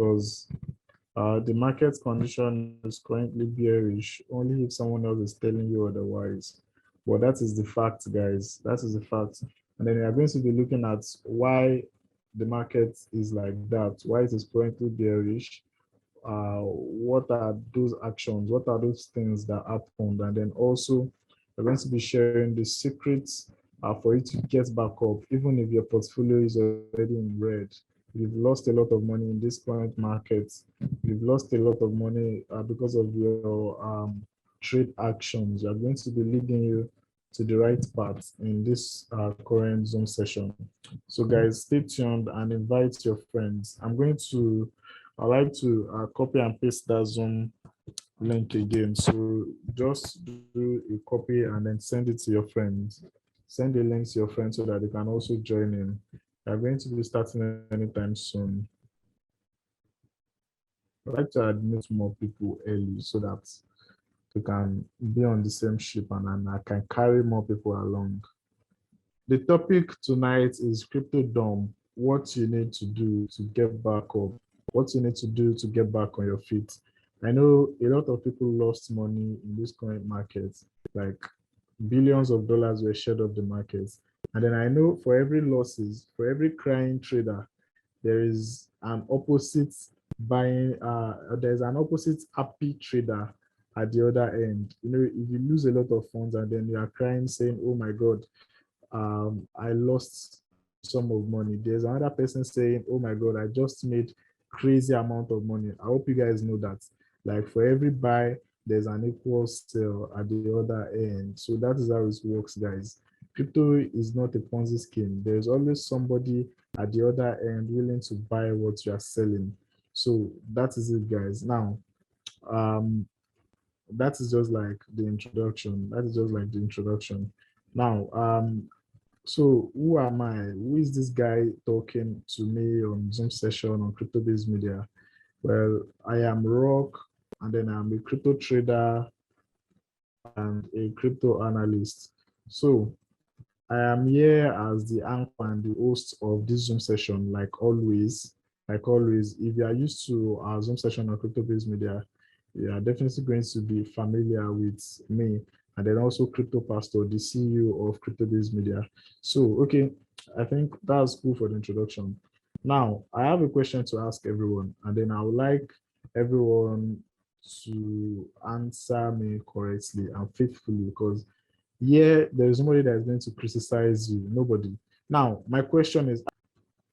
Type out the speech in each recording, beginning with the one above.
because the market condition is currently bearish only if someone else is telling you otherwise. But that is the fact, guys. That is the fact. And then we are going to be looking at why the market is like that, why it is currently bearish, what are those actions, what are those things that happened, and then also we're going to be sharing the secrets for you to get back up, even if your portfolio is already in red. You've lost a lot of money in this current market. You've lost a lot of money because of your trade actions. We are going to be leading you to the right path in this current Zoom session. So guys, stay tuned and invite your friends. I like to copy and paste that Zoom link again. So just do a copy and then send it to your friends. Send the link to your friends so that they can also join in. We're going to be starting anytime soon. I like to admit more people early so that we can be on the same ship and I can carry more people along. The topic tonight is crypto dump. What you need to do to get back up. What you need to do to get back on your feet. I know a lot of people lost money in this current market, like billions of dollars were shed off the market. And then I know for every losses, for every crying trader, there is an opposite there's an opposite happy trader at the other end. You know, if you lose a lot of funds and then you are crying saying, oh my God, I lost sum of money. There's another person saying, oh my God, I just made crazy amount of money. I hope you guys know that. Like for every buy, there's an equal sell at the other end. So that is how it works, guys. Crypto is not a Ponzi scheme. There's always somebody at the other end willing to buy what you are selling. So that is it, guys. Now, that is just like the introduction. That is just like the introduction. Now, so who am I? Who is this guy talking to me on Zoom session on crypto-based media? Well, I am Rock, and then I'm a crypto trader and a crypto analyst. So I am here as the anchor and the host of this Zoom session, like always. Like always, if you are used to our Zoom session on crypto-based media, you are definitely going to be familiar with me. And then also Crypto Pastor, the CEO of crypto-based media. So, okay, I think that's cool for the introduction. Now, I have a question to ask everyone, and then I would like everyone to answer me correctly and faithfully because yeah, there is nobody that is going to criticize you. Nobody. Now, my question is,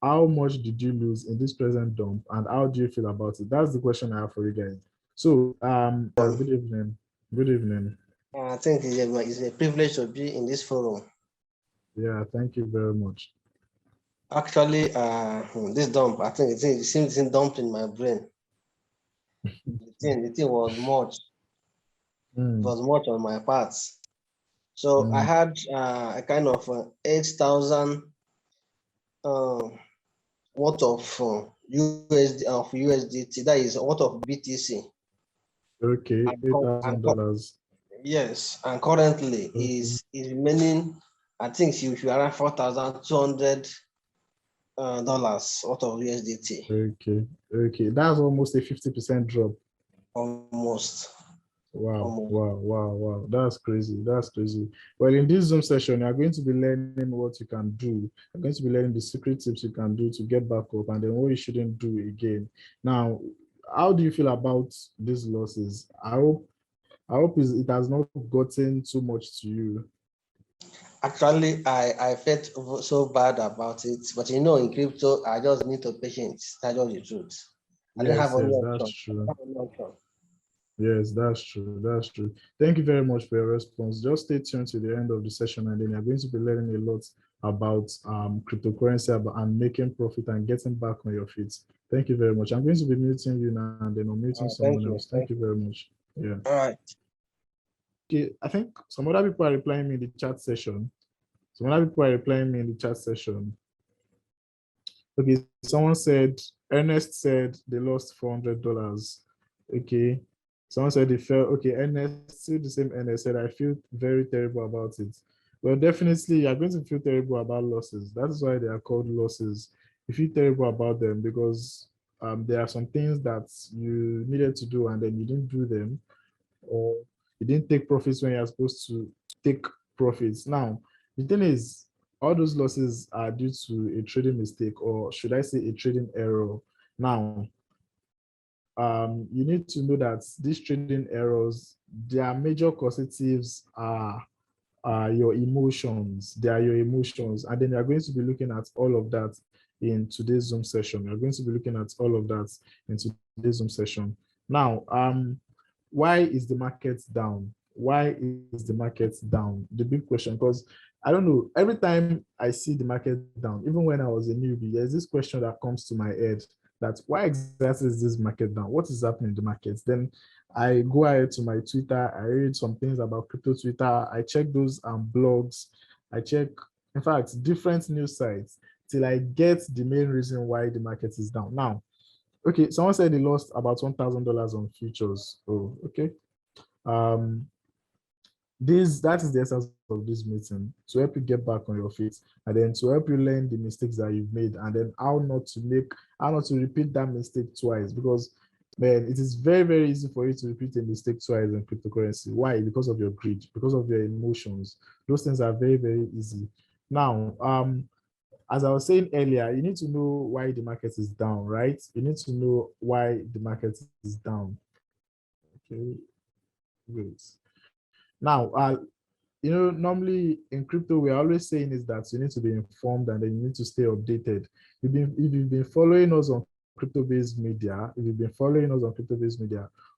how much did you lose in this present dump, and how do you feel about it? That's the question I have for you guys. So, good evening. Good evening. I think it's a privilege to be in this forum. Yeah, thank you very much. Actually, this dump, I think it seems dumped in my brain. The thing was much. It was much on my part. So I had a kind of 8,000 worth of USDT. That is worth of BTC. Okay, $8,000. Yes, and currently is remaining. I think she should around $4,200 worth of USDT. Okay, that's almost a 50% drop. Almost. Wow. That's crazy. Well, in this Zoom session, you're going to be learning what you can do. You're going to be learning the secret tips you can do to get back up and then what you shouldn't do again. Now, how do you feel about these losses? I hope it has not gotten too much to you. Actually, I felt so bad about it, but in crypto, I just need to patience. That's just the truth. I don't have any option. That's true. Yes, that's true. Thank you very much for your response. Just stay tuned to the end of the session, and then you're going to be learning a lot about cryptocurrency and making profit and getting back on your feet. Thank you very much. I'm going to be muting you now and then unmuting someone else. Thank you very much. Yeah. All right. Okay, I think some other people are replying me in the chat session. Okay, someone said, Ernest said they lost $400. Okay. Someone said they felt, okay, Ernest, still the same Ernest said, I feel very terrible about it. Well, definitely, you're going to feel terrible about losses. That's why they are called losses. You feel terrible about them because there are some things that you needed to do and then you didn't do them, or you didn't take profits when you're supposed to take profits. Now, the thing is, all those losses are due to a trading mistake, or should I say a trading error. Now, you need to know that these trading errors, their major causatives are your emotions. They are your emotions. And then you're going to be looking at all of that in today's Zoom session. You're going to be looking at all of that in today's Zoom session. Now, why is the market down? Why is the market down? The big question, because I don't know, every time I see the market down, even when I was a newbie, there's this question that comes to my head, that why exactly is this market down? What is happening in the markets? Then I go ahead to my Twitter, I read some things about crypto Twitter, I check those blogs, I check, in fact, different news sites till I get the main reason why the market is down. Now, okay, someone said they lost about $1,000 on futures. Oh, okay. Um, that is the essence of this meeting, to help you get back on your feet, and then to help you learn the mistakes that you've made, and then how not to repeat that mistake twice. Because man, it is very, very easy for you to repeat a mistake twice in cryptocurrency. Why? Because of your greed, because of your emotions. Those things are very, very easy. Now, as I was saying earlier, you need to know why the market is down, right? You need to know why the market is down. Okay, great. Now, normally in crypto, we're always saying is that you need to be informed and then you need to stay updated. If you've been following us on crypto-based media,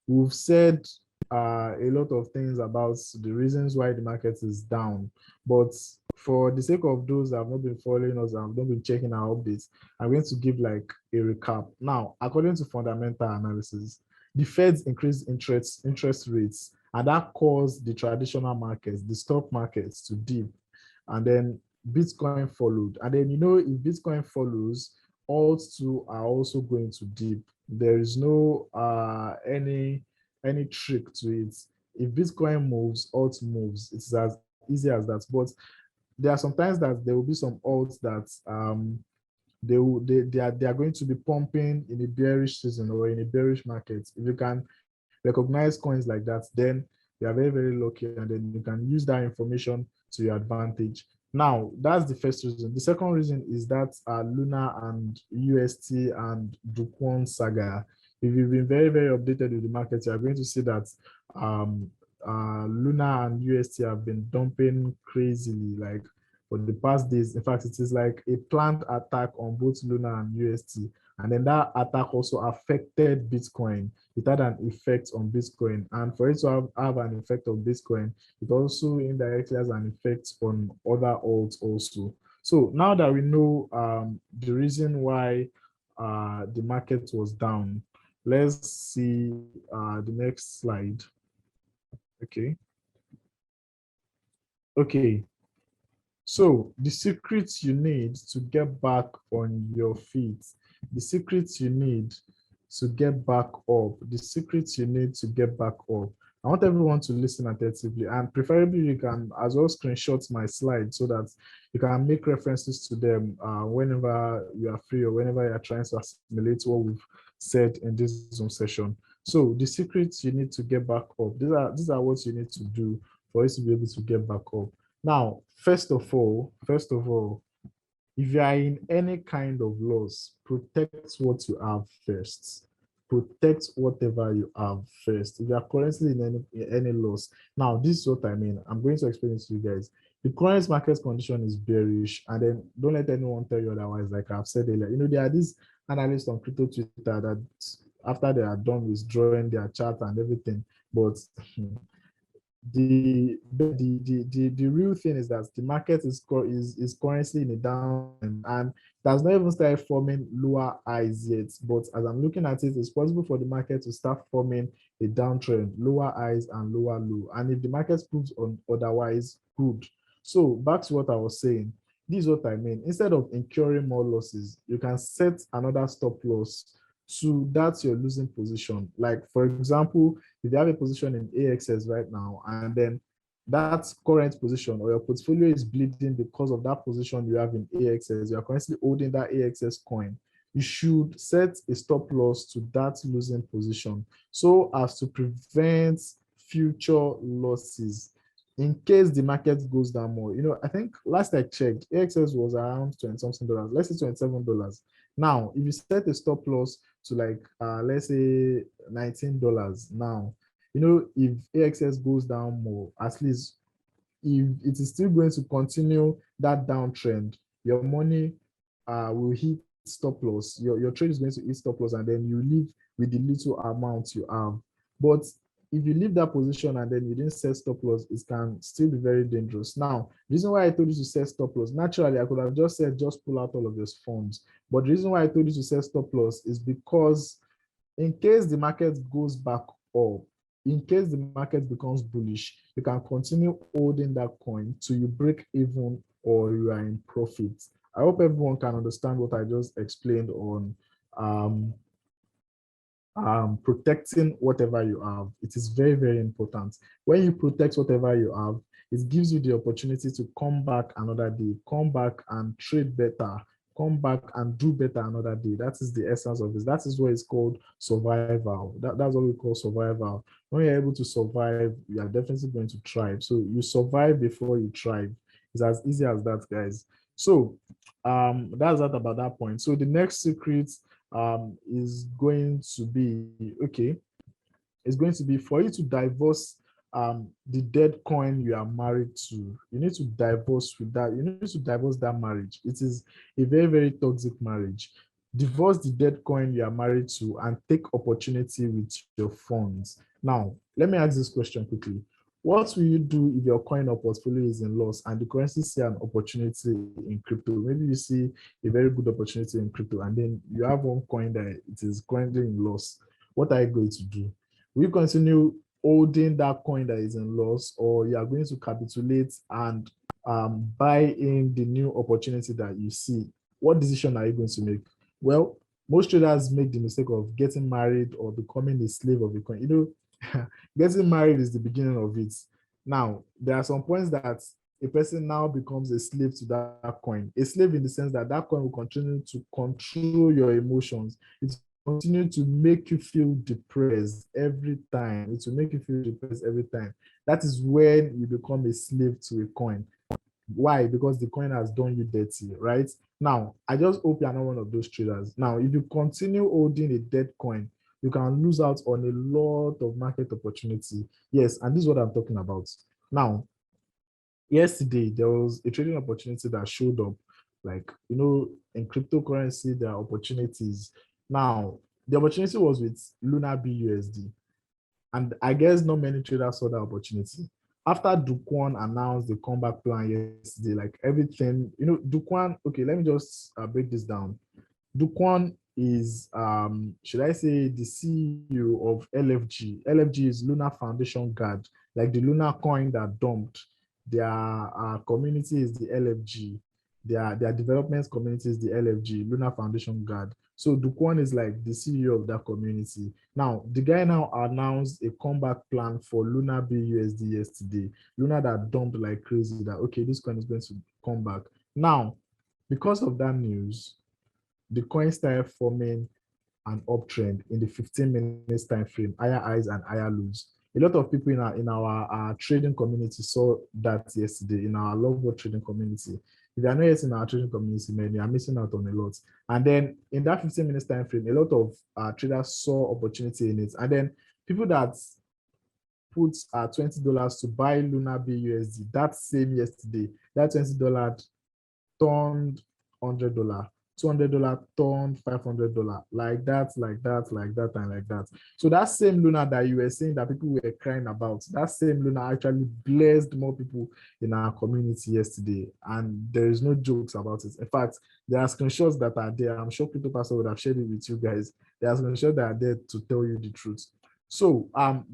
we've said a lot of things about the reasons why the market is down. But for the sake of those that have not been following us and have not been checking our updates, I'm going to give like a recap. Now, according to fundamental analysis, the Fed's increased interest rates, and that caused the traditional markets, the stock markets, to dip. And then Bitcoin followed. And then, if Bitcoin follows, alts too are also going to dip. There is no any trick to it. If Bitcoin moves, alt moves. It's as easy as that. But there are sometimes that there will be some alts that they are going to be pumping in a bearish season or in a bearish market. If you can recognize coins like that, then you are very, very lucky, and then you can use that information to your advantage. Now, that's the first reason. The second reason is that Luna and UST and Duquan saga. If you've been very, very updated with the market, you are going to see that Luna and UST have been dumping crazily, like for the past days. In fact, it is like a planned attack on both Luna and UST. And then that attack also affected Bitcoin. It had an effect on Bitcoin. And for it to have an effect on Bitcoin, it also indirectly has an effect on other alts also. So now that we know the reason why the market was down, let's see the next slide. Okay. Okay. So the secrets you need to get back on your feet, the secrets you need to get back up, the secrets you need to get back up. I want everyone to listen attentively, and preferably you can as well screenshot my slides so that you can make references to them whenever you are free or whenever you are trying to assimilate what we've said in this Zoom session. So the secrets you need to get back up, these are what you need to do for you to be able to get back up. Now, first of all, if you are in any kind of loss, protect what you have first. Protect whatever you have first. If you are currently in any loss, now this is what I mean. I'm going to explain it to you guys. The current market condition is bearish, and then don't let anyone tell you otherwise. Like I've said earlier, there are these analysts on crypto Twitter that after they are done withdrawing their chart and everything, but the real thing is that the market is currently in a downtrend, and it has not even started forming lower highs yet. But as I'm looking at it, it's possible for the market to start forming a downtrend, lower highs and lower low. And if the market proves on otherwise, good. So back to what I was saying. This is what I mean. Instead of incurring more losses, you can set another stop loss to that you're losing position. Like for example, if you have a position in AXS right now, and then that current position or your portfolio is bleeding because of that position you have in AXS, you are currently holding that AXS coin. you should set a stop loss to that losing position so as to prevent future losses in case the market goes down more. I think last I checked, AXS was around 20 something dollars, let's say $27. Now, if you set a stop loss to like, let's say $19 now, if AXS goes down more, at least if it is still going to continue that downtrend, your money will hit stop loss. Your trade is going to hit stop loss, and then you leave with the little amount you have. But if you leave that position and then you didn't set stop loss, it can still be very dangerous. Now, the reason why I told you to set stop loss, naturally, I could have just said just pull out all of your funds. But the reason why I told you to set stop loss is because in case the market goes back up, in case the market becomes bullish, you can continue holding that coin till you break even or you are in profit. I hope everyone can understand what I just explained on um, protecting whatever you have. It is very, very important. When you protect whatever you have, it gives you the opportunity to come back another day, come back and trade better, come back and do better another day. That is the essence of this. That is what it's called survival. That's what we call survival. When you're able to survive, you are definitely going to thrive. So you survive before you thrive. It's as easy as that, guys. So that's that about that point. So the next secret is going to be, okay, it's going to be for you to divorce the dead coin you are married to. You need to divorce with that. You need to divorce that marriage. It is a very, very toxic marriage. Divorce the dead coin you are married to and take opportunity with your funds. Now, let me ask this question quickly. What will you do if your coin or portfolio is in loss and the currency see an opportunity in crypto? Maybe you see a very good opportunity in crypto and then you have one coin that it is currently in loss. What are you going to do? Will you continue holding that coin that is in loss, or you are going to capitulate and buy in the new opportunity that you see? What decision are you going to make? Well, most traders make the mistake of getting married or becoming a slave of a coin. Getting married is the beginning of it. Now, there are some points that a person now becomes a slave to that coin. A slave in the sense that that coin will continue to control your emotions. It continue to make you feel depressed every time. It will make you feel depressed every time. That is when you become a slave to a coin. Why? Because the coin has done you dirty, right? Now, I just hope you're not one of those traders. Now, if you continue holding a dead coin, you can lose out on a lot of market opportunity. Yes, and this is what I'm talking about. Now, yesterday, there was a trading opportunity that showed up. Like, in cryptocurrency, there are opportunities. Now, the opportunity was with Luna BUSD. And I guess not many traders saw that opportunity. After Duquan announced the comeback plan yesterday, like everything, Duquan, okay, let me just break this down. Duquan is, should I say, the CEO of LFG. LFG is Luna Foundation Guard, like the Luna coin that dumped. Their community is the LFG. Their development community is the LFG, Luna Foundation Guard. So Duquan is like the CEO of that community. Now, the guy now announced a comeback plan for Luna BUSD yesterday. Luna that dumped like crazy that, okay, this coin is going to come back. Now, because of that news, the coin started forming an uptrend in the 15 minutes time frame, higher highs and higher lows. A lot of people in our trading community saw that yesterday in our Loveboard trading community. If you are not yet in our trading community, man, you are missing out on a lot. And then in that 15 minutes time frame, a lot of traders saw opportunity in it. And then people that put $20 to buy Luna BUSD, that same yesterday, that $20 turned $100. $200 turned $500, like that, like that, like that, and like that. So that same Luna that you were saying that people were crying about, that same Luna actually blessed more people in our community yesterday, and there is no jokes about it. In fact, there are screenshots that are there. I'm sure Crypto Pastor would have shared it with you guys. There are screenshots that are there to tell you the truth. So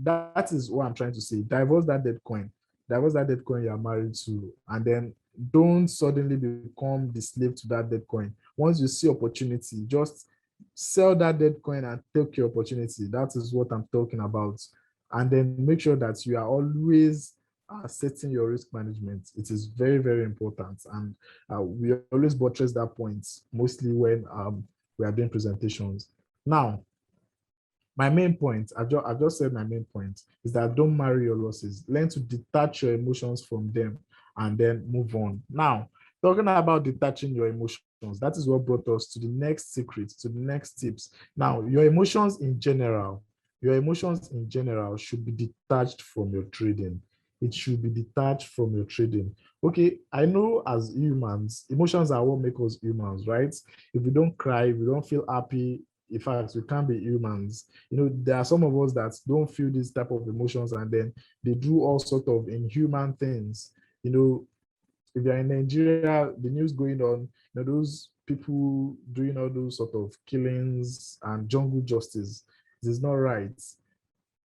that is what I'm trying to say. Divorce that dead coin. Divorce that dead coin you are married to, and then don't suddenly become the slave to that dead coin. Once you see opportunity, just sell that dead coin and take your opportunity. That is what I'm talking about. And then make sure that you are always setting your risk management. It is very, very important. And we always buttress that point, mostly when we are doing presentations. Now, my main point, I've just said my main point, is that don't marry your losses. Learn to detach your emotions from them and then move on. Now, talking about detaching your emotions, that is what brought us to the next secret, to the next tips. Now, your emotions in general should be detached from your trading. It should be detached from your trading. Okay, I know as humans, emotions are what make us humans, right? If we don't cry, if we don't feel happy, in fact, we can't be humans. There are some of us that don't feel this type of emotions and then they do all sort of inhuman things. If you're in Nigeria, the news going on, those people doing all those sort of killings and jungle justice, it is not right.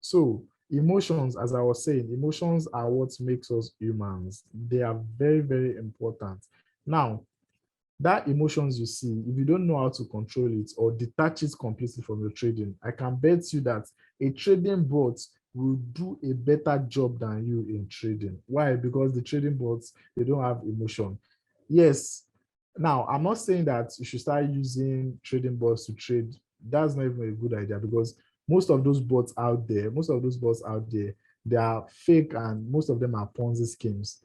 So emotions, as I was saying, emotions are what makes us humans. They are very, very important. Now, that emotions you see, if you don't know how to control it or detach it completely from your trading, I can bet you that a trading bot will do a better job than you in trading. Why? Because the trading bots, they don't have emotion. Yes. Now, I'm not saying that you should start using trading bots to trade. That's not even a good idea because most of those bots out there, they are fake and most of them are Ponzi schemes.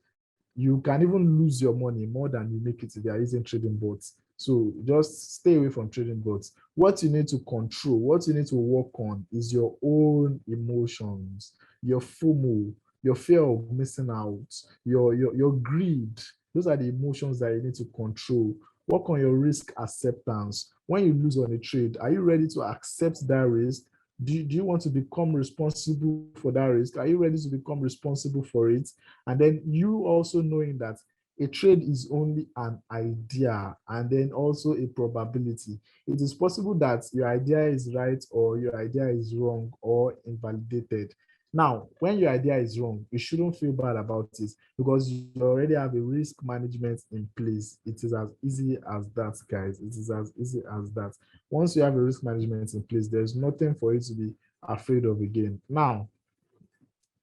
You can even lose your money more than you make it if they are using trading bots. So just stay away from trading bots. What you need to control, what you need to work on is your own emotions, your FOMO, your fear of missing out, your greed. Those are the emotions that you need to control. Work on your risk acceptance. When you lose on a trade, are you ready to accept that risk? Do you want to become responsible for that risk? Are you ready to become responsible for it? And then you also knowing that a trade is only an idea and then also a probability. It is possible that your idea is right or your idea is wrong or invalidated. Now, when your idea is wrong, you shouldn't feel bad about it because you already have a risk management in place. It is as easy as that, guys. It is as easy as that. Once you have a risk management in place, there's nothing for you to be afraid of again. Now,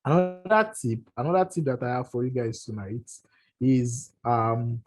another tip that I have for you guys tonight is another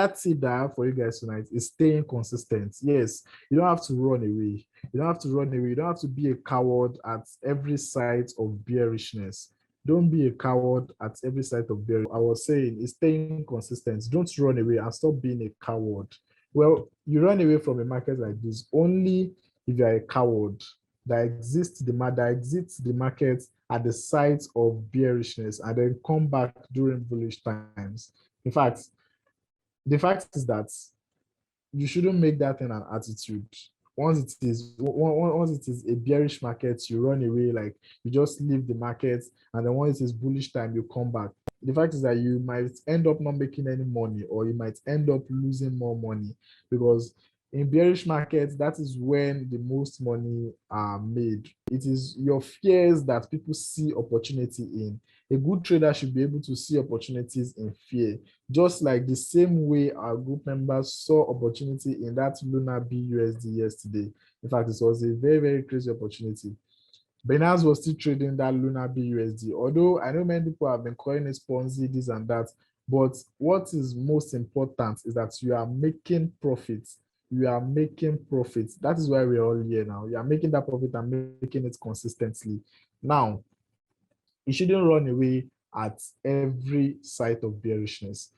tip that I have for you guys tonight is staying consistent. Yes, you don't have to run away. You don't have to run away. You don't have to be a coward at every sight of bearishness. Don't be a coward at every sight of bearishness. I was saying is staying consistent. Don't run away and stop being a coward. Well, you run away from a market like this only if you're a coward that exits the market at the sight of bearishness and then come back during bullish times. In fact, the fact is that you shouldn't make that thing an attitude. Once it is a bearish market, you run away, like you just leave the market, and then once it is bullish time, you come back. The fact is that you might end up not making any money, or you might end up losing more money because in bearish markets, that is when the most money are made. It is your fears that people see opportunity in. A good trader should be able to see opportunities in fear, just like the same way our group members saw opportunity in that Luna BUSD yesterday. In fact, it was a very, very crazy opportunity. Binance was still trading that Luna BUSD, although I know many people have been calling it Ponzi, this and that. But what is most important is that you are making profits. You are making profits. That is why we're all here now. You are making that profit and making it consistently. Now, you shouldn't run away at every sight of bearishness.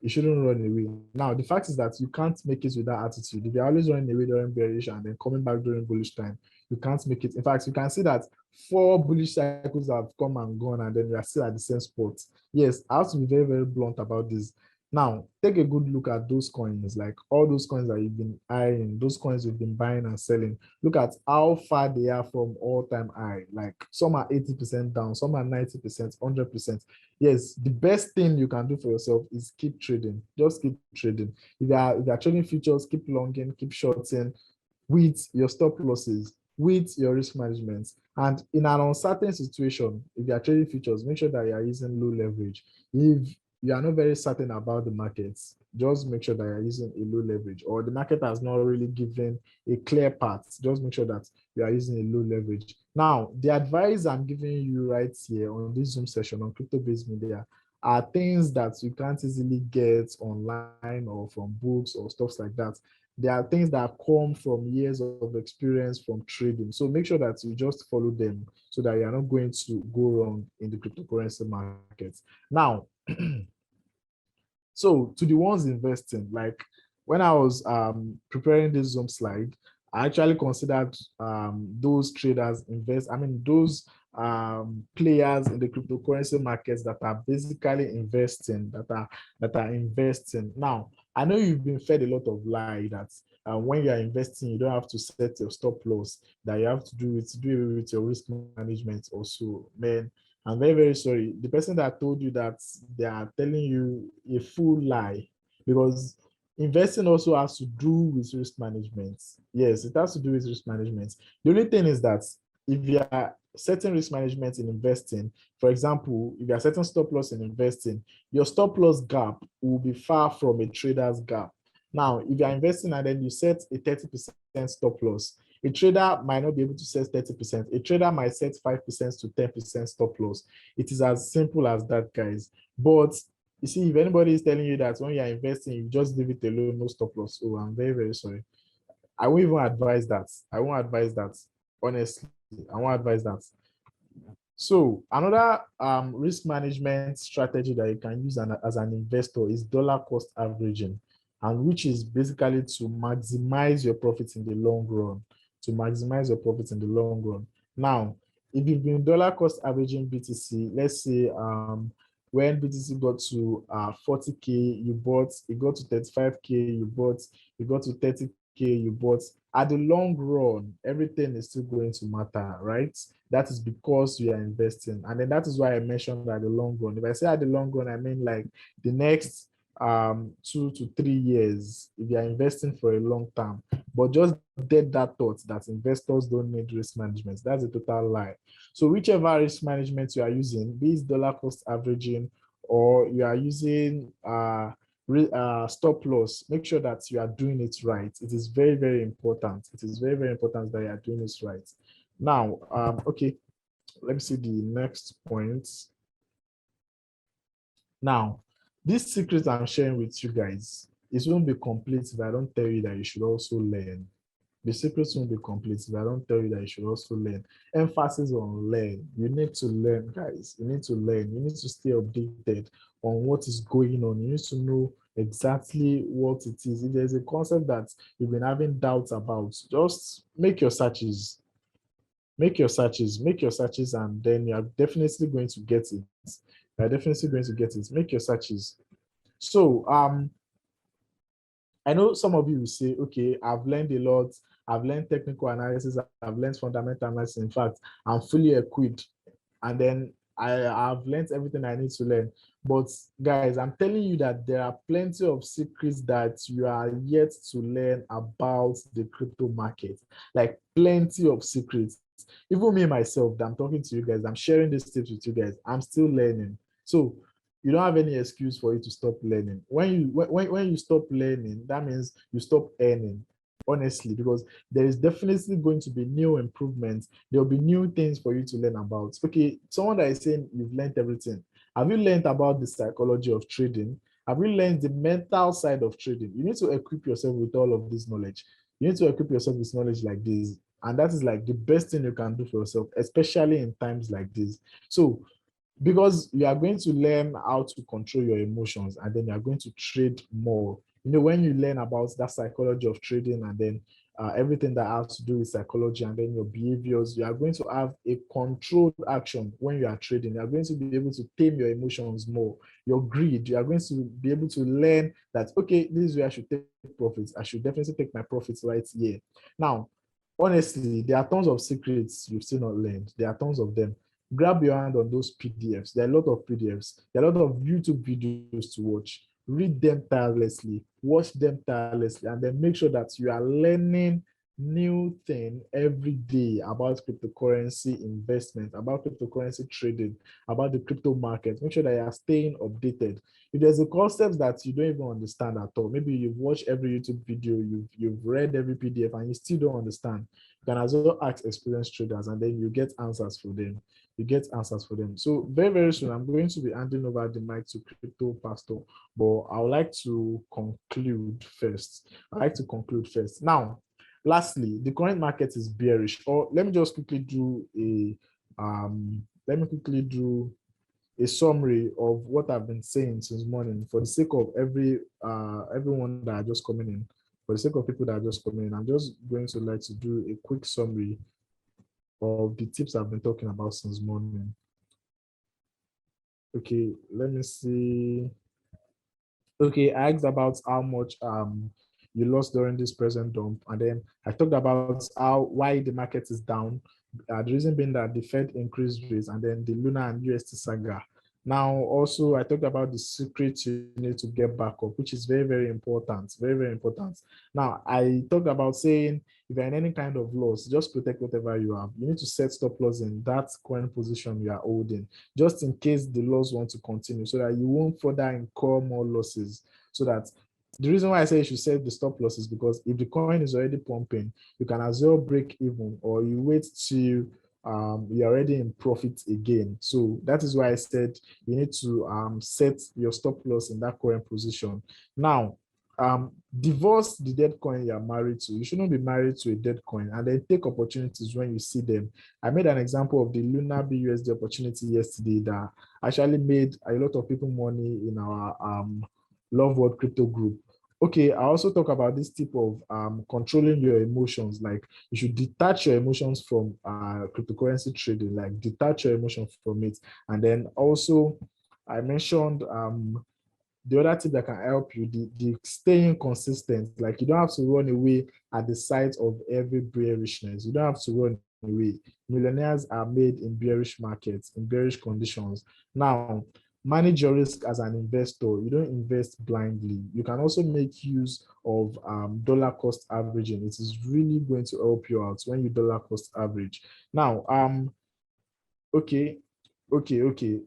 You shouldn't run away. Now, the fact is that you can't make it with that attitude. If you're always running away during bearish and then coming back during bullish time, you can't make it. In fact, you can see that 4 bullish cycles have come and gone, and then you are still at the same spot. Yes, I have to be very, very blunt about this. Now, take a good look at those coins, like all those coins that you've been eyeing, those coins you've been buying and selling. Look at how far they are from all-time high. Like some are 80% down, some are 90%, 100%. Yes, the best thing you can do for yourself is keep trading. Just keep trading. If you are trading futures, keep longing, keep shorting with your stop losses, with your risk management. And in an uncertain situation, if you are trading futures, make sure that you are using low leverage. If you are not very certain about the markets, just make sure that you're using a low leverage, or the market has not really given a clear path. Just make sure that you are using a low leverage. Now, the advice I'm giving you right here on this Zoom session on crypto based media are things that you can't easily get online or from books or stuff like that. They are things that come from years of experience from trading. So make sure that you just follow them so that you are not going to go wrong in the cryptocurrency market. Now, so to the ones investing, like when I was preparing this Zoom slide, I actually considered those traders invest. I mean, those players in the cryptocurrency markets that are basically investing, that are investing. Now, I know you've been fed a lot of lie that when you are investing, you don't have to set your stop loss. That you have to do away with your risk management. Also, man, I'm very, very sorry. The person that told you that, they are telling you a full lie, because investing also has to do with risk management. Yes, it has to do with risk management. The only thing is that if you are setting risk management in investing, for example, if you are setting stop loss in investing, your stop loss gap will be far from a trader's gap. Now, if you are investing and then you set a 30% stop loss, a trader might not be able to set 30%. A trader might set 5% to 10% stop loss. It is as simple as that, guys. But you see, if anybody is telling you that when you are investing, you just leave it alone, no stop loss. Oh, I'm very, very sorry. I won't even advise that. I won't advise that. Honestly, I won't advise that. So another risk management strategy that you can use as an investor is dollar cost averaging, and which is basically to maximize your profits in the long run. To maximize your profits in the long run. Now, if you've been dollar cost averaging BTC, let's say when BTC got to 40K, you bought, it got to 35K, you bought, it got to 30K, you bought. At the long run, everything is still going to matter, right? That is because you are investing. And then that is why I mentioned at the long run. If I say at the long run, I mean like the next 2 to 3 years, if you are investing for a long term. But just dead that thought that investors don't need risk management. That's a total lie. So whichever risk management you are using, be it dollar cost averaging, or you are using stop loss, make sure that you are doing it right. It is very, very important. It is very, very important that you are doing it right. Now, okay, let me see the next point. Now, this secret I'm sharing with you guys, it won't be complete if I don't tell you that you should also learn. The secrets won't be complete if I don't tell you that you should also learn. Emphasis on learn. You need to learn, guys. You need to learn. You need to stay updated on what is going on. You need to know exactly what it is. If there's a concept that you've been having doubts about, just make your searches. Make your searches, and then you're definitely going to get it. You're definitely going to get it. Make your searches. So, I know some of you will say, okay, I've learned a lot. I've learned technical analysis. I've learned fundamental analysis. In fact, I'm fully equipped. And then I've learned everything I need to learn. But guys, I'm telling you that there are plenty of secrets that you are yet to learn about the crypto market. Like plenty of secrets. Even me myself, that I'm talking to you guys, I'm sharing these tips with you guys. I'm still learning. So you don't have any excuse for you to stop learning. When you stop learning, that means you stop earning, honestly, because there is definitely going to be new improvements. There will be new things for you to learn about. Okay, someone that is saying you've learned everything. Have you learned about the psychology of trading? Have you learned the mental side of trading? You need to equip yourself with all of this knowledge. You need to equip yourself with knowledge like this. And that is like the best thing you can do for yourself, especially in times like this. So because you are going to learn how to control your emotions, and then you are going to trade more. You know, when you learn about that psychology of trading, and then everything that has to do with psychology, and then your behaviors, you are going to have a controlled action when you are trading. You are going to be able to tame your emotions more, your greed. You are going to be able to learn that, okay, this is where I should take profits. I should definitely take my profits right here. Now, honestly, there are tons of secrets you've still not learned. There are tons of them. Grab your hand on those PDFs. There are a lot of PDFs. There are a lot of YouTube videos to watch. Read them tirelessly, watch them tirelessly, and then make sure that you are learning new thing every day about cryptocurrency investment, about cryptocurrency trading, about the crypto market. Make sure that you are staying updated. if there's a concept that you don't even understand at all, maybe you've watched every YouTube video, you've read every PDF, and you still don't understand, you can as well ask experienced traders, and then you get answers for them. You get answers for them. So very, very soon, I'm going to be handing over the mic to Crypto Pastor, but I would like to conclude first. Now, lastly, the current market is bearish. Or let me just quickly do a summary of what I've been saying since morning for the sake of everyone that are just coming in. For the sake of people that are just coming in, I'm just going to like to do a quick summary of the tips I've been talking about since morning. Okay, let me see. Okay, I asked about how much you lost during this present dump, and then I talked about why the market is down. The reason being that the Fed increased rates, and then the Luna and UST saga. Now, also, I talked about the secret you need to get back up, which is very, very important. Very, very important. Now, I talked about saying if you're in any kind of loss, just protect whatever you have. You need to set stop loss in that current position you are holding, just in case the loss want to continue, so that you won't further incur more losses. So that the reason why I say you should set the stop loss is because if the coin is already pumping, you can as well break even, or you wait till you're already in profit again. So that is why I said you need to set your stop loss in that current position. Now, divorce the dead coin you're married to. You shouldn't be married to a dead coin, and then take opportunities when you see them. I made an example of the Luna BUSD opportunity yesterday that actually made a lot of people money in our Love World Crypto group. Okay, I also talk about this tip of controlling your emotions. Like, you should detach your emotions from cryptocurrency trading, like detach your emotions from it. And then also, I mentioned the other tip that can help you, the staying consistent. Like, you don't have to run away at the sight of every bearishness. You don't have to run away. Millionaires are made in bearish markets, in bearish conditions. Now, manage your risk as an investor. You don't invest blindly. You can also make use of dollar cost averaging. It is really going to help you out when you dollar cost average. Now, okay.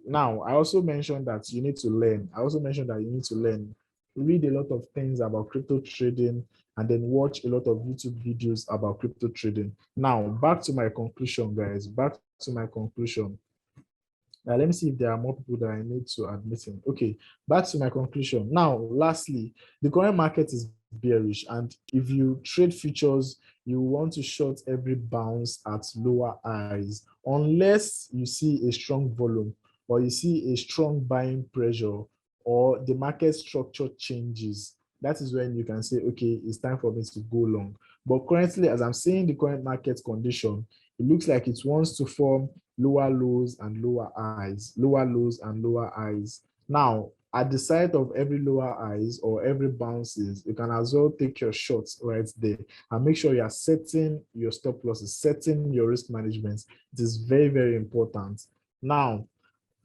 Now, I also mentioned that you need to learn. Read a lot of things about crypto trading, and then watch a lot of YouTube videos about crypto trading. Now, back to my conclusion, guys. Back to my conclusion. Now, let me see if there are more people that I need to admit in. Okay, back to my conclusion. Now, lastly, the current market is bearish, and if you trade futures, you want to short every bounce at lower highs, unless you see a strong volume, or you see a strong buying pressure, or the market structure changes. That is when you can say, okay, it's time for me to go long. But currently, as I'm seeing the current market condition, it looks like it wants to form lower lows and lower highs, lower lows and lower highs. Now, at the side of every lower highs or every bounces, you can as well take your shots right there and make sure you are setting your stop losses, setting your risk management. It is very, very important. Now,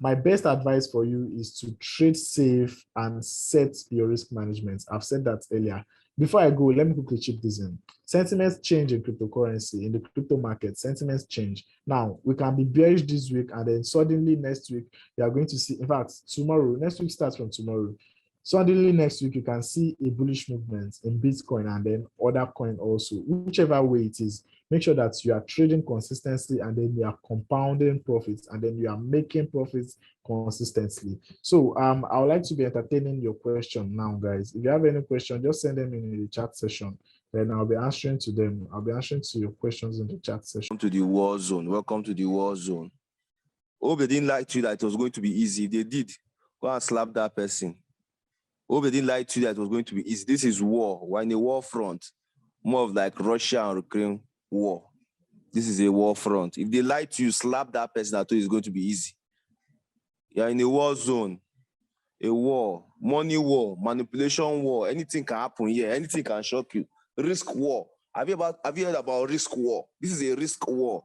my best advice for you is to trade safe and set your risk management. I've said that earlier. Before I go, let me quickly chip this in. Sentiments change in cryptocurrency, in the crypto market. Sentiments change. Now, we can be bearish this week, and then suddenly next week, you are going to see, in fact, tomorrow, next week starts from tomorrow. Suddenly next week, you can see a bullish movement in Bitcoin and then other coin also. Whichever way it is, make sure that you are trading consistently, and then you are compounding profits, and then you are making profits consistently. So I would like to be entertaining your question now, guys. If you have any question, just send them in the chat session. Then I'll be answering to them. I'll be answering to your questions in the chat session. Welcome to the war zone. Welcome to the war zone. Hope they didn't lie to you that it was going to be easy. If they did, go and slap that person. Hope they didn't lie to you that it was going to be easy. This is war. We're in a war front. More of like Russia and Ukraine war. This is a war front. If they lie to you, slap that person that told you it's going to be easy. You're in a war zone. A war. Money war. Manipulation war. Anything can happen here. Anything can shock you. Risk war. Have you heard about risk war? This is a risk war.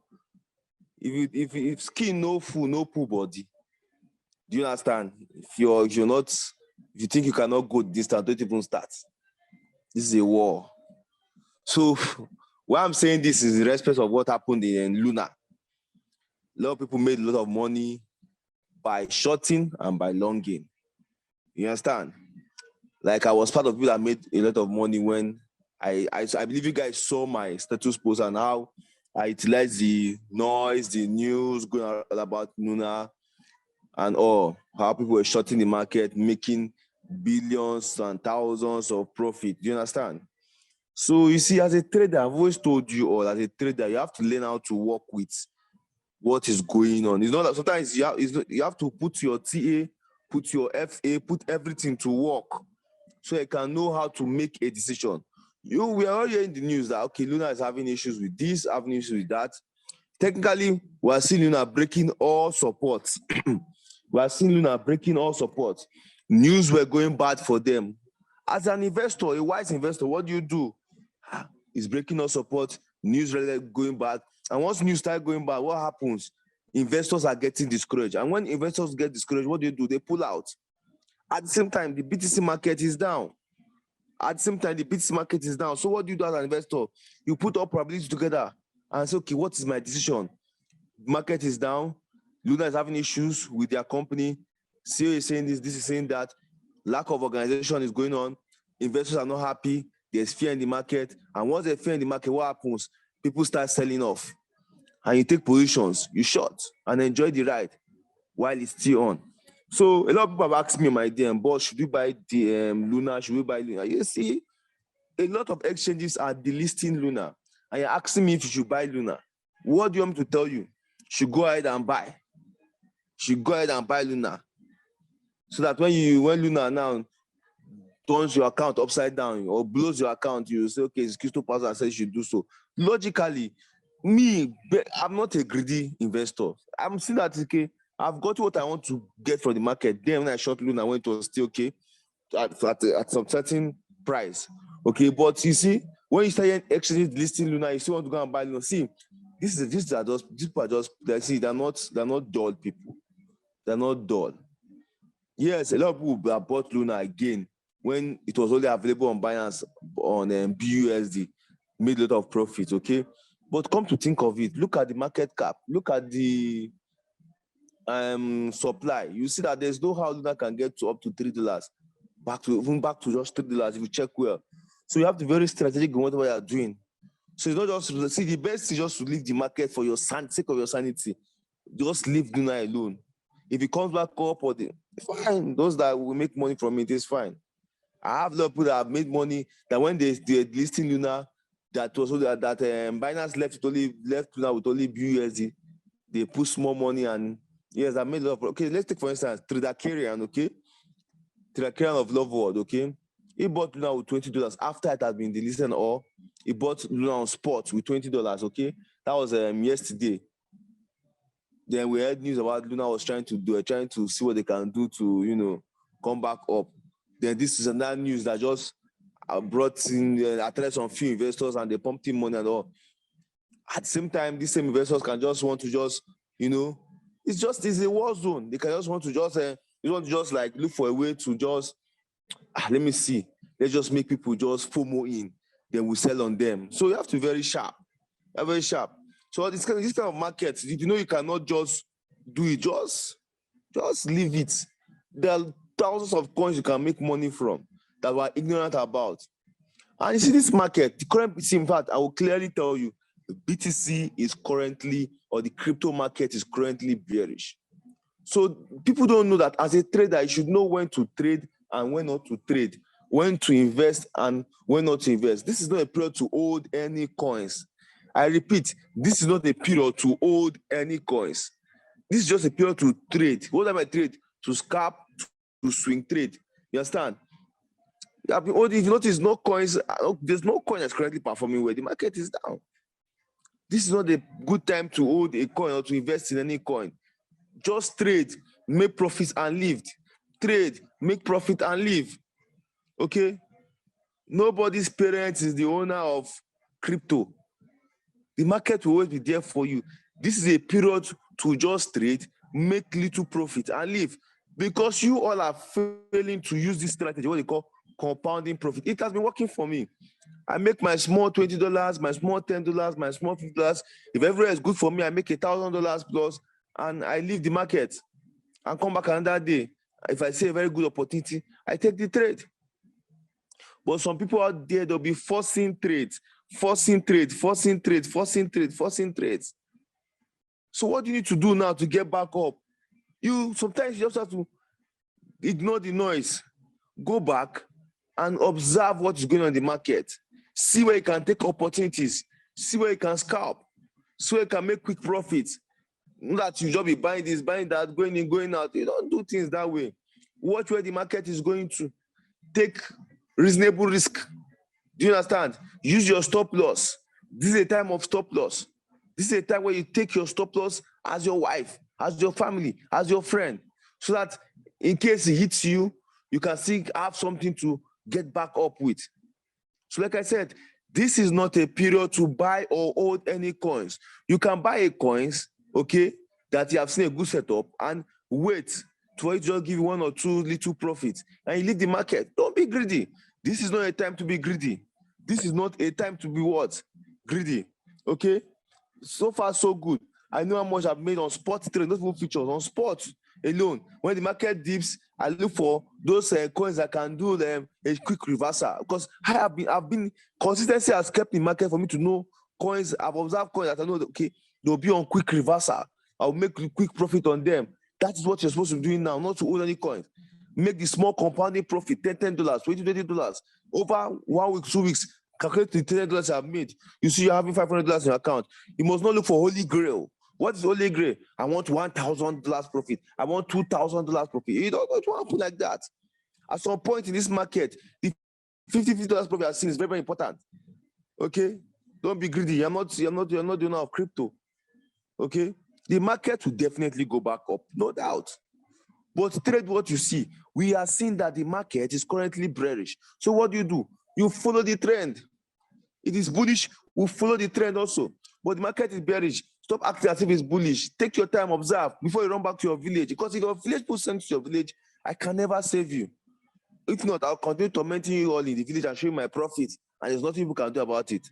If skin no full, no pool body. Do you understand? If you think you cannot go distance, don't even start. This is a war. So why I'm saying this is in respect of what happened in Luna. A lot of people made a lot of money by shorting and by longing. You understand? Like I was part of people that made a lot of money when I believe you guys saw my status post and how I utilized the noise, the news going on about Luna and all, how people were shorting the market, making billions and thousands of profit. Do you understand? So you see, as a trader, I've always told you all, as a trader, you have to learn how to work with what is going on. It's not that sometimes you have to put your TA, put your FA, put everything to work so you can know how to make a decision. We are all hearing the news that, okay, Luna is having issues with this, having issues with that. Technically, we are seeing Luna breaking all support. We are seeing Luna breaking all support. News were going bad for them. As an investor, a wise investor, what do? It's breaking all support, news really going bad. And once news start going bad, what happens? Investors are getting discouraged. And when investors get discouraged, what do? They pull out. At the same time, the BTC market is down. So what do you do as an investor? You put all probabilities together and say, okay, what is my decision? Market is down. Luna is having issues with their company. CEO is saying this is saying that. Lack of organization is going on. Investors are not happy. There's fear in the market. And once there's fear in the market, what happens? People start selling off. And you take positions, you short and enjoy the ride while it's still on. So a lot of people have asked me, my DM, boss, should we buy the Luna? Should we buy Luna? You see, a lot of exchanges are delisting Luna. And you're asking me if you should buy Luna. What do you want me to tell you? You should go ahead and buy. Luna. So that when Luna now turns your account upside down or blows your account, you say, okay, it's cryptocurrency and says you should do so. Logically, I'm not a greedy investor. I'm seeing that, okay, I've got what I want to get from the market. Then when I short Luna, when it was still okay at some certain price. Okay, but you see, when you start exchange listing Luna, you still want to go and buy Luna. See, these people are just they're not dull people. They're not dull. Yes, a lot of people have bought Luna again when it was only available on Binance on BUSD, made a lot of profits, okay? But come to think of it, look at the market cap, look at the supply. You see that there's no how Luna can get to up to $3, back to just $3 if you check well. So you have to be very strategic in whatever you're doing. So it's not just, see, the best is just to leave the market for your sake of your sanity. Just leave Luna alone. If it comes back up, or fine. Those that will make money from it is fine. I have a lot of people that have made money that when they're listing Luna, that Binance left Luna with only BUSD. They put small money and yes, I made a lot of. Okay, let's take for instance Trader Carrion, okay? Trader Carrion of Love World, okay? He bought Luna with $20 after it had been delisted, or he bought Luna on spot with $20, okay? That was yesterday. Then we heard news about Luna was trying to see what they can do to, come back up. Then this is another news that just brought in, attracted some few investors and they pumped in money and all. At the same time, these same investors can just want to it's a war zone. They can just want to like look for a way to just, let me see, let's just make people just FOMO in, then we sell on them. So you have to be very sharp. Very sharp. So this kind of market, you cannot just do it. Just leave it. There are thousands of coins you can make money from that we are ignorant about. And you see this market, the current BTC, in fact, I will clearly tell you, the BTC is currently, or the crypto market is currently bearish. So people don't know that as a trader, you should know when to trade and when not to trade, when to invest and when not to invest. This is not a period to hold any coins. I repeat, this is not a period to hold any coins. This is just a period to trade. What am I trade? To scalp, to swing trade. You understand? If you notice, no coins, there's no coin that's currently performing well. The market is down. This is not a good time to hold a coin or to invest in any coin. Just trade, make profits and leave. Trade, make profit and leave. Okay? Nobody's parent is the owner of crypto. The market will always be there for you. This is a period to just trade, make little profit and leave. Because you all are failing to use this strategy, what they call compounding profit. It has been working for me. I make my small $20, my small $10, my small $50. If everywhere is good for me, I make $1,000 plus and I leave the market and come back another day If I see a very good opportunity, I take the trade. But some people out there, they'll be forcing trades. So what do you need to do now to get back up? Sometimes you just have to ignore the noise, go back and observe what is going on in the market. See where you can take opportunities, see where you can scalp, see where you can make quick profits. Not that you just be buying this, buying that, going in, going out. You don't do things that way. Watch where the market is going to. Take reasonable risk. Do you understand? Use your stop loss. This is a time of stop loss. This is a time where you take your stop loss as your wife, as your family, as your friend, so that in case it hits you, you can still have something to get back up with. So like I said, this is not a period to buy or hold any coins. You can buy a coins, okay, that you have seen a good setup and wait to just give 1 or 2 little profits and you leave the market. Don't be greedy. This is not a time to be greedy. This is not a time to be what? Greedy, okay? So far, so good. I know how much I've made on spot trade, not even futures, on spot alone. When the market dips, I look for those coins that can do them a quick reversal. Because I've been consistency has kept the market for me to know coins. I've observed coins that I know that, okay, they'll be on quick reversal. I'll make quick profit on them. That is what you're supposed to be doing now, not to hold any coins. Make the small compounding profit, $10, $20, over 1 week, 2 weeks. Calculate the $10 I've made. You see, you're having $500 in your account. You must not look for holy grail. What is holy grail? I want $1,000 profit. I want $2,000 profit. You don't want to like that. At some point in this market, the $50 profit I've seen is very, very important. Okay? Don't be greedy. You're not doing of crypto. Okay? The market will definitely go back up, no doubt. But trade what you see. We are seeing that the market is currently bearish. So what do? You follow the trend. It is bullish, we follow the trend also. But the market is bearish. Stop acting as if it's bullish. Take your time, observe before you run back to your village. Because if your village puts sense to your village, I can never save you. If not, I'll continue tormenting you all in the village and showing my profits. And there's nothing you can do about it.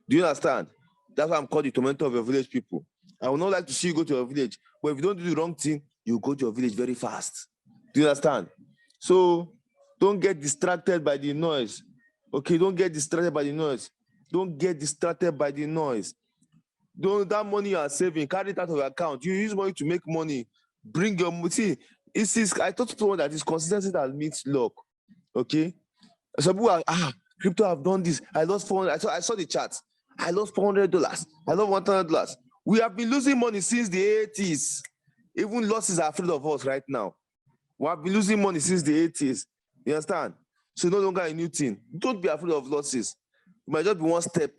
Do you understand? That's why I'm called the tormentor of your village people. I would not like to see you go to your village. But if you don't do the wrong thing, you go to your village very fast. Do you understand? So don't get distracted by the noise. Okay, don't get distracted by the noise. Don't get distracted by the noise. That money you are saving, carry it out of your account. You use money to make money. Bring your money. I told someone that it's consistency that means luck. Okay? Some people are, crypto, I've done this. I lost $400. I saw the chart. I lost $400. I lost $100. We have been losing money since the 80s. Even losses are afraid of us right now. We have been losing money since the 80s. You understand? So no longer a new thing. Don't be afraid of losses. You might just be one step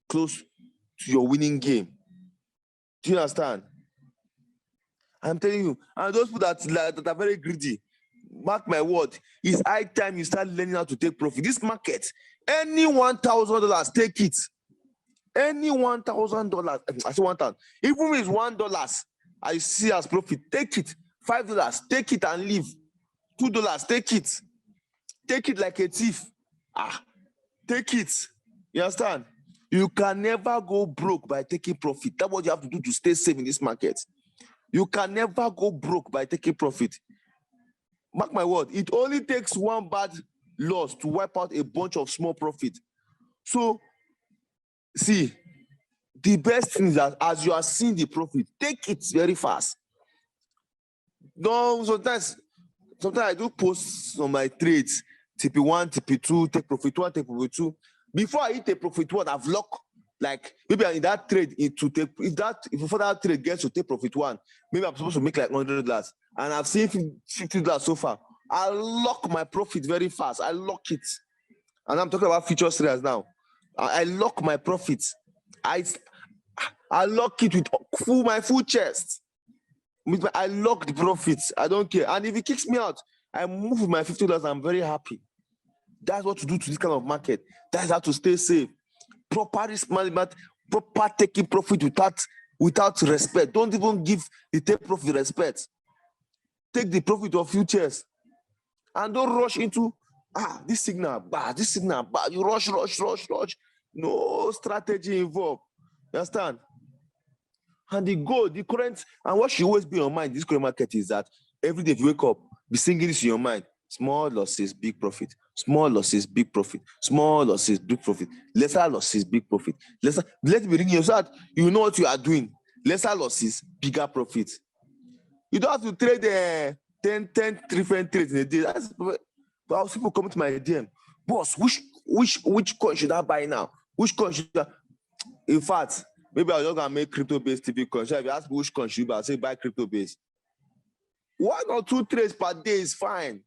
close to your winning game. Do you understand? I'm telling you, and those people that are very greedy, mark my word, it's high time you start learning how to take profit. This market, any $1,000, take it. Any $1,000, I say 1,000. Even if it's $1, I see as profit, take it. $5, take it and leave. $2, take it. Take it like a thief. Take it. You understand? You can never go broke by taking profit. That's what you have to do to stay safe in this market. You can never go broke by taking profit. Mark my word, it only takes one bad loss to wipe out a bunch of small profit. So, see, the best thing is that as you are seeing the profit, take it very fast. No, sometimes I do posts on my trades, TP1, TP2, take profit 1, take profit 2. Before I hit a profit 1, I've locked, like, maybe in that trade, if before that trade gets to take profit 1, maybe I'm supposed to make like $100. And I've seen $50 so far. I lock my profit very fast. I lock it. And I'm talking about future traders now. I lock my profits. I lock it with my full chest. I lock the profits. I don't care. And if it kicks me out, I move with my $50. I'm very happy. That's what to do to this kind of market. That's how to stay safe. Proper risk management, proper taking profit without respect. Don't even give the take profit respect. Take the profit of futures. And don't rush into, this signal bad, this signal bad. You rush. No strategy involved. You understand? And the goal, the current, and what should always be on mind, this current market is that every day if you wake up, Be singing this in your mind. Small losses, big profit. Small losses, big profit. Small losses, big profit. Lesser losses, big profit. Lesser. Let me ring you so that you know what you are doing. Lesser losses, bigger profit. You don't have to trade 10 different trades in a day. That's but people come to my DM. Boss, which coin should I buy now? Which coin should I? In fact, maybe I'm just gonna make crypto-based TV coins. So if you ask me which coin should you buy, I'll say buy crypto-based. 1 or 2 trades per day is fine.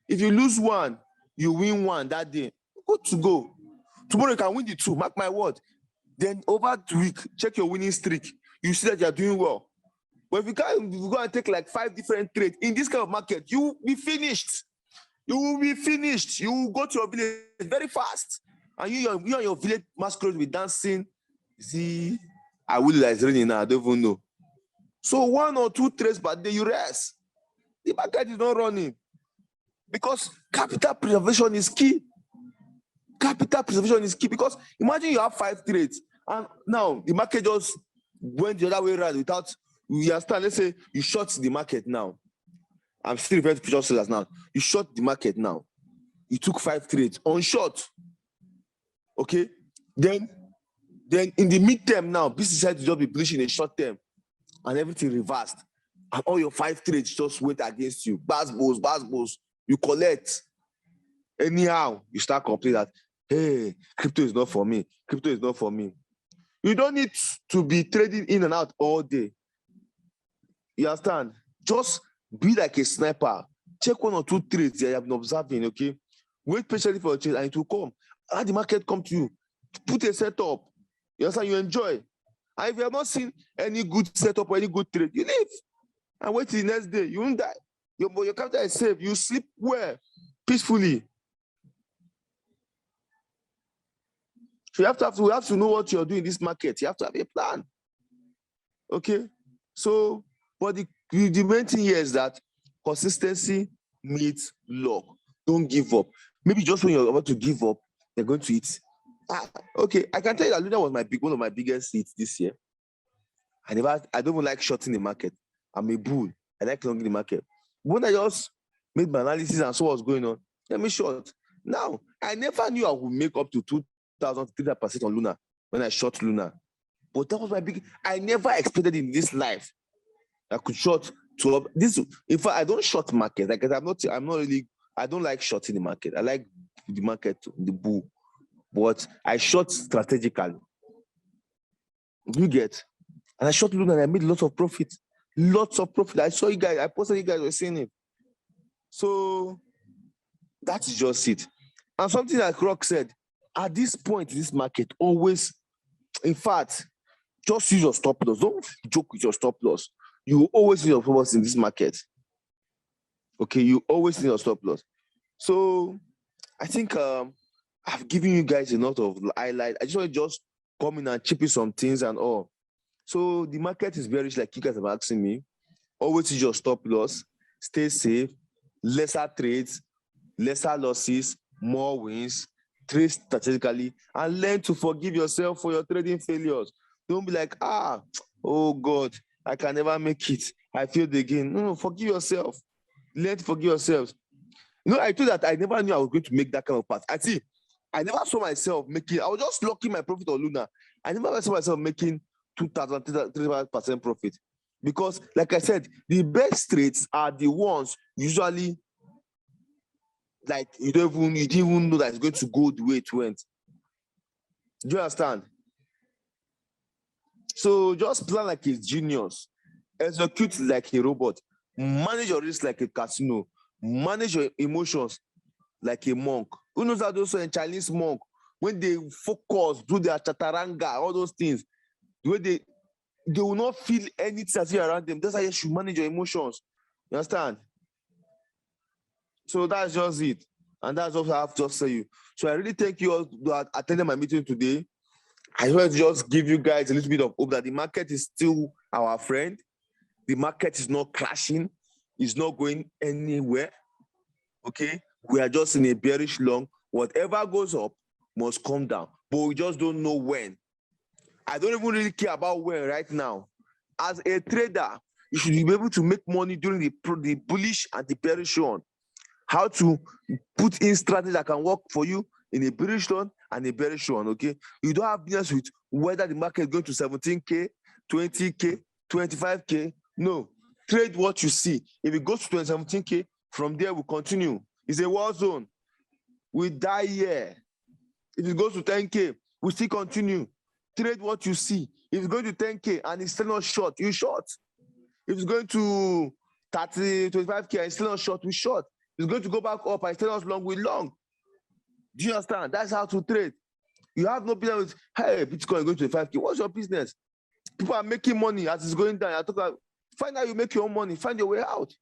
If you lose one, you win one that day. Good to go. Tomorrow you can win the 2. Mark my word. Then over the week, check your winning streak. You see that you're doing well. But if you go and take like 5 different trades in this kind of market, you will be finished. You will be finished. You will go to your village very fast. And you and your village masquerade will be dancing. See, I will like raining now. I don't even know. So 1 or 2 trades per day, you rest. The market is not running. Because capital preservation is key. Capital preservation is key. Because imagine you have 5 trades. And now the market just went the other way around without, we understand, let's say you short the market now. I'm still referring to future sellers now. You short the market now. You took 5 trades on short. Okay? Then in the midterm now, business decided to just be bullish in a short term. And everything reversed. And all your 5 trades just went against you. Bass balls. You collect. Anyhow, you start complaining that, hey, crypto is not for me. Crypto is not for me. You don't need to be trading in and out all day. You understand? Just be like a sniper. Check 1 or 2 trades that you have been observing, okay? Wait patiently for a trade and it will come. Let the market come to you. Put a setup. You understand? You enjoy. And if you have not seen any good setup or any good trade, you leave. And wait till the next day. You won't die. Your capital is safe. You sleep well, peacefully. So we have to know what you're doing in this market. You have to have a plan. Okay? So, but the main thing here is that consistency meets luck. Don't give up. Maybe just when you're about to give up, they're going to eat. Okay, I can tell you that Luna was one of my biggest hits this year. I don't even like shorting the market. I'm a bull. I like longing the market. When I just made my analysis and saw what's going on, let me short. Now, I never knew I would make up to 2,300% on Luna when I short Luna. But that was my big. I never expected in this life I could short to this. In fact, I don't short market. Like I'm not really. I don't like shorting the market. I like the market, the bull. But I short strategically. You get, and I short Luna and I made lots of profit. Lots of profit. I saw you guys. I posted you guys were seeing it. So that is just it. And something like Rock said, at this point in this market, always, in fact, just use your stop loss. Don't joke with your stop loss. You always use your stop loss in this market. Okay, you always need your stop loss. So I think I've given you guys a lot of highlight. I just want to just come in and chip in some things and all. So the market is bearish, like you guys have asking me. Always use your stop loss. Stay safe. Lesser trades, lesser losses, more wins. Trade strategically and learn to forgive yourself for your trading failures. Don't be like, oh God, I can never make it. I failed again. No, forgive yourself. Learn to forgive yourselves. I told that I never knew I was going to make that kind of path. I never saw myself making. I was just locking my profit on Luna. I never saw myself making 2,300% profit. Because, like I said, the best trades are the ones usually like you didn't even know that it's going to go the way it went. Do you understand? So just plan like a genius, execute like a robot, manage your risk like a casino, manage your emotions like a monk. Who knows how those are Chinese monk when they focus, do their chaturanga, all those things, the way they will not feel anything around them. That's how you should manage your emotions. You understand? So that's just it. And that's what I have to just say you. So I really thank you all that attended my meeting today. I want to just give you guys a little bit of hope that the market is still our friend. The market is not crashing. It's not going anywhere. Okay? We are just in a bearish long. Whatever goes up must come down. But we just don't know when. I don't even really care about when right now. As a trader, You should be able to make money during the bullish and the bearish run. How to put in strategies that can work for you in a bullish run and a bearish run, okay? You don't have business with whether the market is going to 17K, 20K, 25K. No, trade what you see. If it goes to 17K, from there we continue. It's a war zone. We die here. If it goes to 10K, we still continue. Trade what you see. If it's going to 10K and it's still not short, you short. If it's going to 30, 25K and it's still not short, we short. If it's going to go back up and still not long, we long. Do you understand? That's how to trade. You have no business with, hey, Bitcoin going to 5K. What's your business? People are making money as it's going down. Find out you make your own money. Find your way out.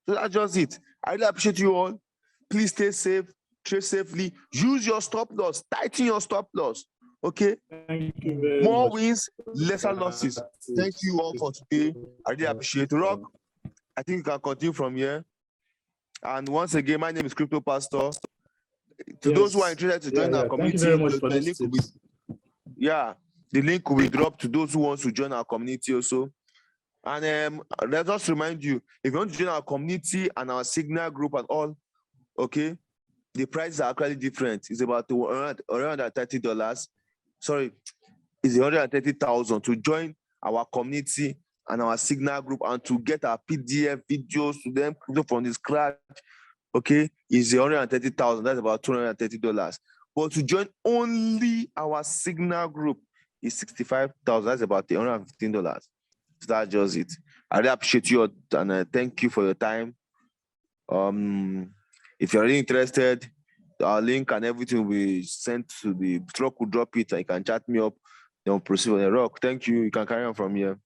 So that's just it. I really appreciate you all. Please stay safe, trade safely. Use your stop loss. Tighten your stop loss. Okay? Thank you very More much. wins, lesser losses. Thank you all for today. I really appreciate it. Rock, I think you can continue from here. And once again, my name is Crypto Pastor. To those who are interested to join our community, thank you very much for the this link will be, the link will be dropped to those who want to join our community also. And let us remind you, if you want to join our community and our Signal group and all, okay, the prices are actually different. It's about $130. Sorry, it's 130,000 to join our community and our Signal group and to get our PDF videos to them from the scratch. Okay, is 130,000. That's about $230. But to join only our Signal group is 65,000. That's about $115. So that's just it. I really appreciate you and thank you for your time. If you're really interested, our link and everything will be sent to the Rock. Will drop it and you can chat me up. Then we'll proceed on the Rock. Thank you. You can carry on from here.